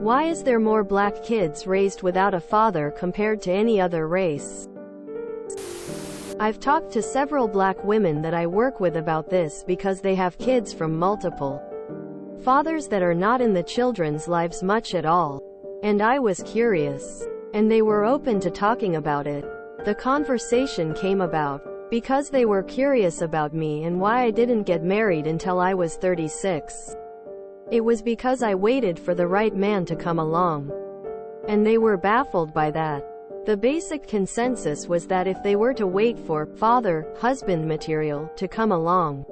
Why is there more black kids raised without a father compared to any other race? I've talked to several black women that I work with about this because they have kids from multiple fathers that are not in the children's lives much at all. And I was curious. And they were open to talking about it. The conversation came about because they were curious about me and why I didn't get married until I was 36. It was because I waited for the right man to come along. And they were baffled by that. The basic consensus was that if they were to wait for father-husband material to come along,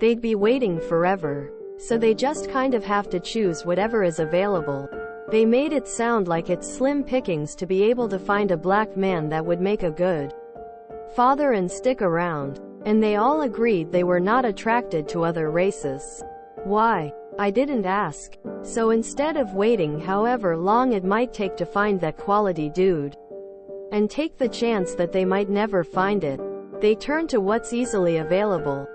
they'd be waiting forever. So they just kind of have to choose whatever is available. They made it sound like it's slim pickings to be able to find a black man that would make a good father and stick around. And they all agreed they were not attracted to other races. Why? I didn't ask. So instead of waiting however long it might take to find that quality dude, and take the chance that they might never find it, they turn to what's easily available.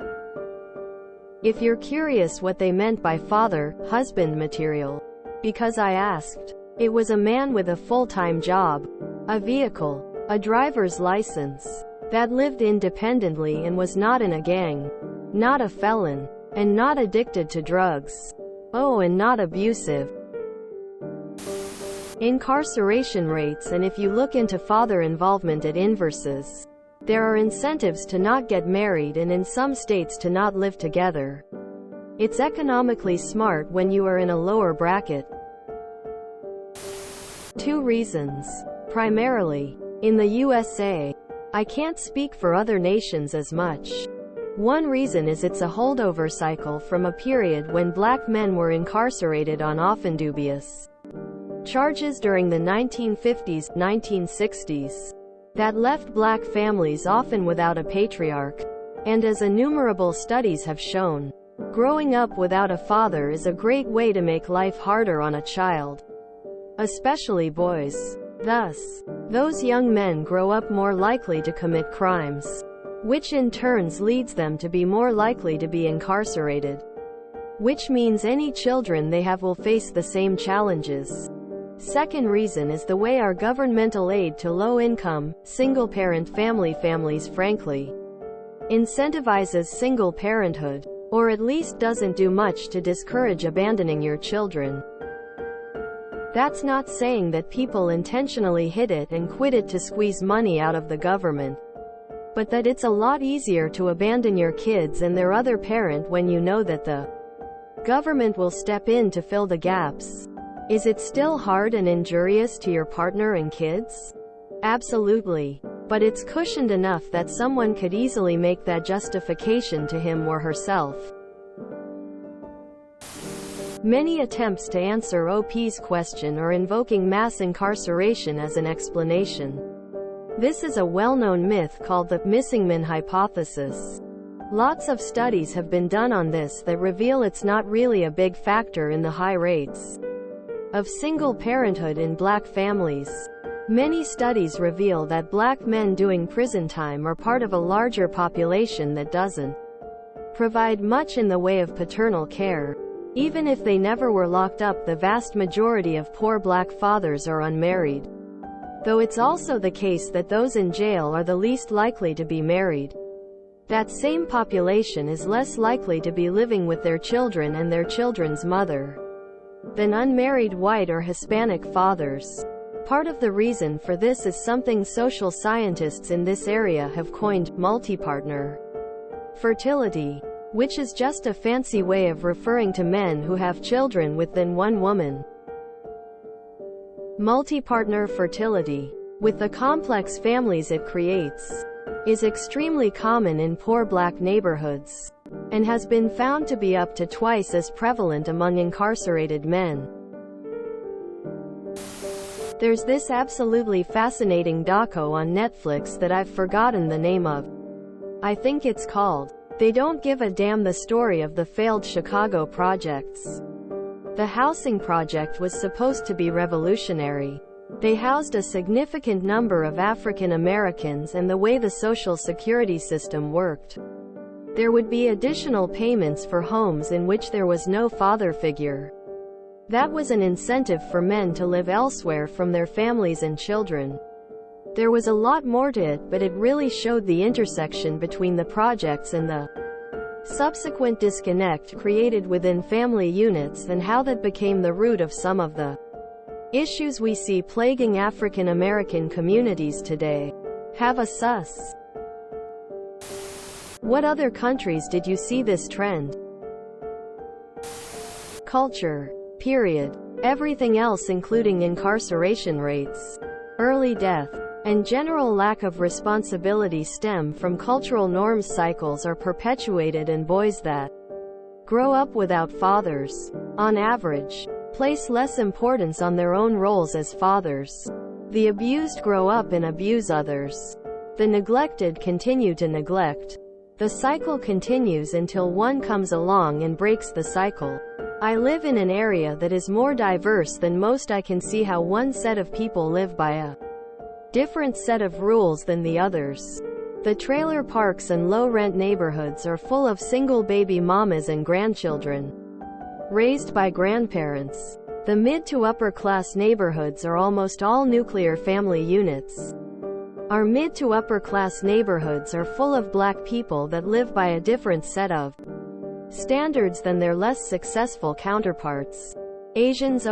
If you're curious what they meant by father-husband material, because I asked, it was a man with a full-time job, a vehicle, a driver's license, that lived independently and was not in a gang, not a felon, and not addicted to drugs. Oh, and not abusive. Incarceration rates. And if you look into father involvement at inverses, there are incentives to not get married and in some states to not live together. It's economically smart when you are in a lower bracket. 2 reasons. Primarily, in the USA. I can't speak for other nations as much. One reason is it's a holdover cycle from a period when black men were incarcerated on often dubious charges during the 1950s, 1960s, that left black families often without a patriarch. And as innumerable studies have shown, growing up without a father is a great way to make life harder on a child, especially boys. Thus, those young men grow up more likely to commit crimes, which in turn leads them to be more likely to be incarcerated, which means any children they have will face the same challenges. Second reason is the way our governmental aid to low-income, single-parent families frankly incentivizes single parenthood, or at least doesn't do much to discourage abandoning your children. That's not saying that people intentionally hid it and quit it to squeeze money out of the government, but that it's a lot easier to abandon your kids and their other parent when you know that the government will step in to fill the gaps. Is it still hard and injurious to your partner and kids? Absolutely. But it's cushioned enough that someone could easily make that justification to him or herself. Many attempts to answer OP's question are invoking mass incarceration as an explanation. This is a well-known myth called the Missingman Hypothesis. Lots of studies have been done on this that reveal it's not really a big factor in the high rates of single parenthood in black families. Many studies reveal that black men doing prison time are part of a larger population that doesn't provide much in the way of paternal care. Even if they never were locked up, the vast majority of poor black fathers are unmarried. Though it's also the case that those in jail are the least likely to be married. That same population is less likely to be living with their children and their children's mother than unmarried white or Hispanic fathers. Part of the reason for this is something social scientists in this area have coined multipartner fertility, which is just a fancy way of referring to men who have children with than one woman. Multipartner fertility, with the complex families it creates, is extremely common in poor black neighborhoods, and has been found to be up to twice as prevalent among incarcerated men. There's this absolutely fascinating doco on Netflix that I've forgotten the name of. I think it's called They Don't Give a Damn, the story of the failed Chicago projects. The housing project was supposed to be revolutionary. They housed a significant number of African Americans, and the way the Social Security system worked, there would be additional payments for homes in which there was no father figure. That was an incentive for men to live elsewhere from their families and children. There was a lot more to it, but it really showed the intersection between the projects and the subsequent disconnect created within family units, and how that became the root of some of the issues we see plaguing African American communities today. Have a sus. What other countries did you see this trend? Culture. Period. Everything else, including incarceration rates, early death, and general lack of responsibility, stem from cultural norms. Cycles are perpetuated, and boys that grow up without fathers, on average, place less importance on their own roles as fathers. The abused grow up and abuse others. The neglected continue to neglect. The cycle continues until one comes along and breaks the cycle. I live in an area that is more diverse than most. I can see how one set of people live by a different set of rules than the others. The trailer parks and low-rent neighborhoods are full of single baby mamas and grandchildren raised by grandparents. The mid to upper class neighborhoods are almost all nuclear family units. Our mid to upper class neighborhoods are full of black people that live by a different set of standards than their less successful counterparts. Asians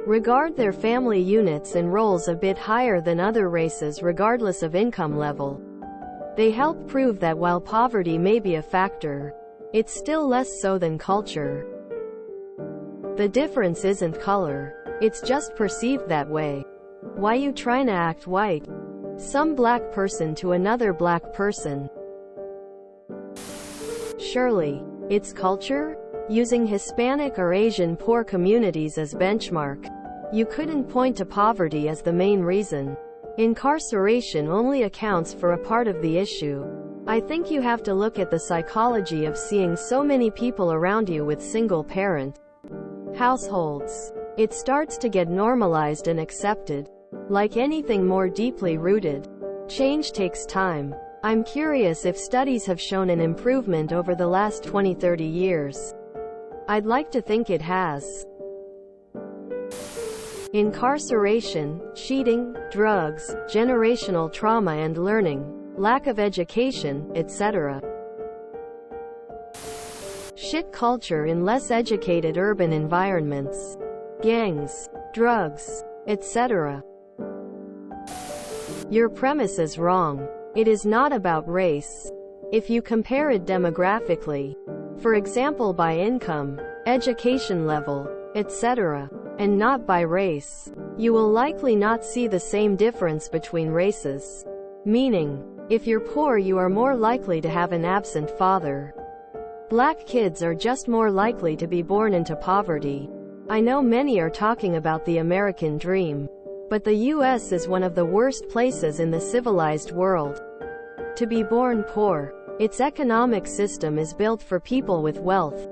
regard their family units and roles a bit higher than other races regardless of income level. They help prove that while poverty may be a factor, it's still less so than culture. The difference isn't color. It's just perceived that way. Why you trying to act white? Some black person to another black person. Surely, it's culture? Using Hispanic or Asian poor communities as benchmark. You couldn't point to poverty as the main reason. Incarceration only accounts for a part of the issue. I think you have to look at the psychology of seeing so many people around you with single-parent households. It starts to get normalized and accepted. Like anything more deeply rooted, change takes time. I'm curious if studies have shown an improvement over the last 20-30 years. I'd like to think it has. Incarceration, cheating, drugs, generational trauma and learning, lack of education, etc. Shit culture in less educated urban environments. Gangs, drugs, etc. Your premise is wrong. It is not about race. If you compare it demographically, for example by income, education level, etc., and not by race, you will likely not see the same difference between races. Meaning, if you're poor, you are more likely to have an absent father. Black kids are just more likely to be born into poverty. I know many are talking about the American dream, but the US is one of the worst places in the civilized world to be born poor. Its economic system is built for people with wealth.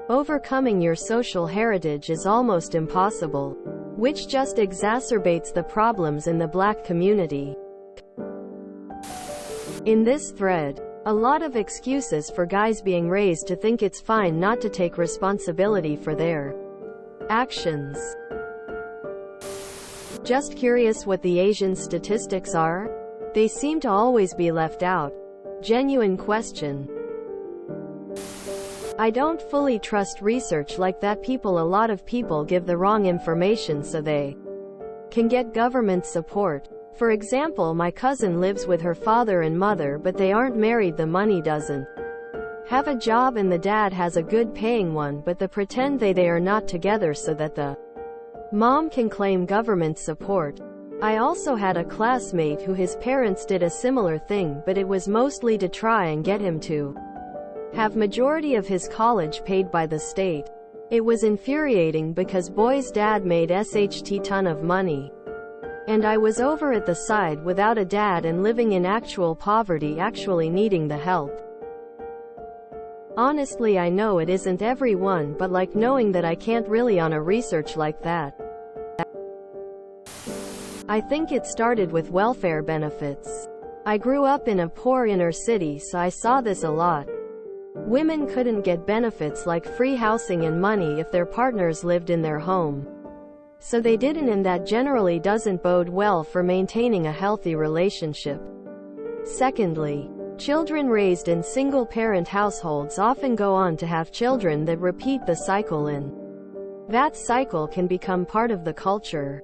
Overcoming your social heritage is almost impossible, which just exacerbates the problems in the black community. In this thread, a lot of excuses for guys being raised to think it's fine not to take responsibility for their actions. Just curious what the Asian statistics are? They seem to always be left out. Genuine question. I don't fully trust research like that. A lot of people give the wrong information so they can get government support. For example, my cousin lives with her father and mother, but they aren't married. The money doesn't have a job and the dad has a good paying one, but they pretend they are not together so that the mom can claim government support. I also had a classmate who his parents did a similar thing, but it was mostly to try and get him to have majority of his college paid by the state. It was infuriating because boy's dad made SHT ton of money. And I was over at the side without a dad and living in actual poverty, actually needing the help. Honestly, I know it isn't everyone, but like knowing that I can't really on a research like that. I think it started with welfare benefits. I grew up in a poor inner city, so I saw this a lot. Women couldn't get benefits like free housing and money if their partners lived in their home. So they didn't, and that generally doesn't bode well for maintaining a healthy relationship. Secondly, children raised in single-parent households often go on to have children that repeat the cycle, and that cycle can become part of the culture.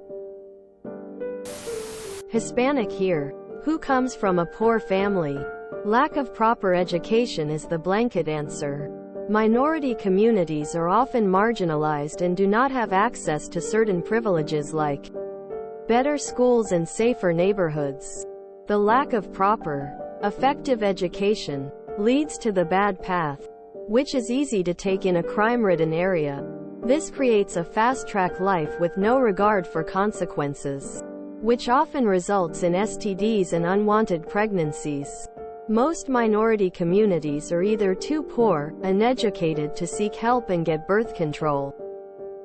Hispanic here. Who comes from a poor family? Lack of proper education is the blanket answer. Minority communities are often marginalized and do not have access to certain privileges like better schools and safer neighborhoods. The lack of proper, effective education leads to the bad path, which is easy to take in a crime-ridden area. This creates a fast-track life with no regard for consequences, which often results in STDs and unwanted pregnancies. Most minority communities are either too poor, uneducated to seek help and get birth control,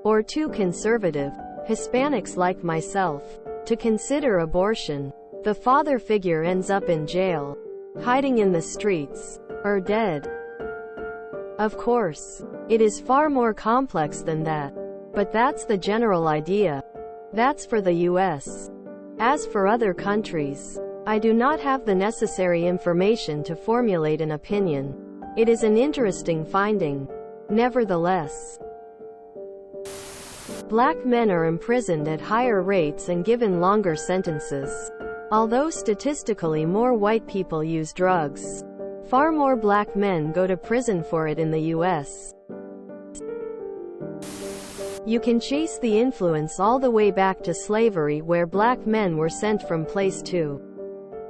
or too conservative, Hispanics like myself, to consider abortion. The father figure ends up in jail, hiding in the streets, or dead. Of course, it is far more complex than that, but that's the general idea. That's for the US. As for other countries, I do not have the necessary information to formulate an opinion. It is an interesting finding. Nevertheless, black men are imprisoned at higher rates and given longer sentences. Although statistically more white people use drugs, far more black men go to prison for it in the US. You can chase the influence all the way back to slavery, where black men were sent from place to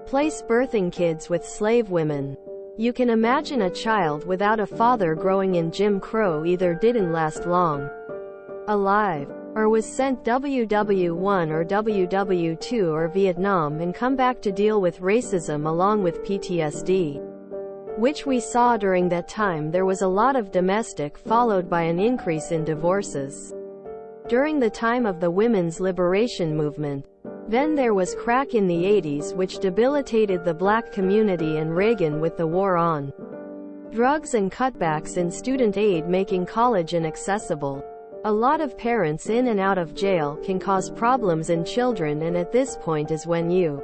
place birthing kids with slave women. You can imagine a child without a father growing in Jim Crow either didn't last long alive, or was sent WW1 or WW2 or Vietnam and come back to deal with racism along with PTSD, which we saw during that time. There was a lot of domestic, followed by an increase in divorces during the time of the women's liberation movement. Then there was crack in the 80s, which debilitated the black community, and Reagan with the war on drugs and cutbacks in student aid making college inaccessible. A lot of parents in and out of jail can cause problems in children, and at this point is when you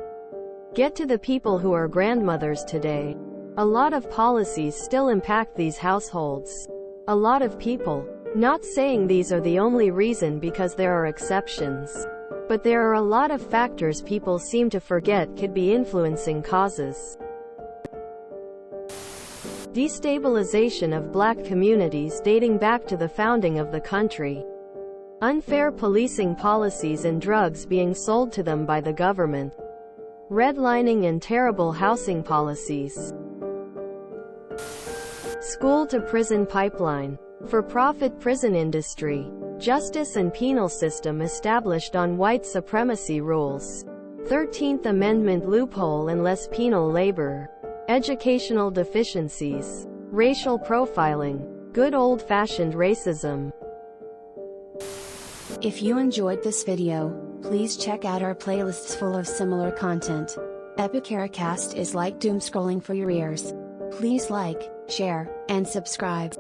get to the people who are grandmothers today. A lot of policies still impact these households. A lot of people. Not saying these are the only reason, because there are exceptions. But there are a lot of factors people seem to forget could be influencing causes. Destabilization of black communities dating back to the founding of the country. Unfair policing policies and drugs being sold to them by the government. Redlining and terrible housing policies. School-to-prison pipeline. For-profit prison industry. Justice and penal system established on white supremacy rules. 13th Amendment loophole and less penal labor. Educational deficiencies. Racial profiling. Good old-fashioned racism. If you enjoyed this video, please check out our playlists full of similar content. Epicaricast is like doom scrolling for your ears. Please like, share, and subscribe.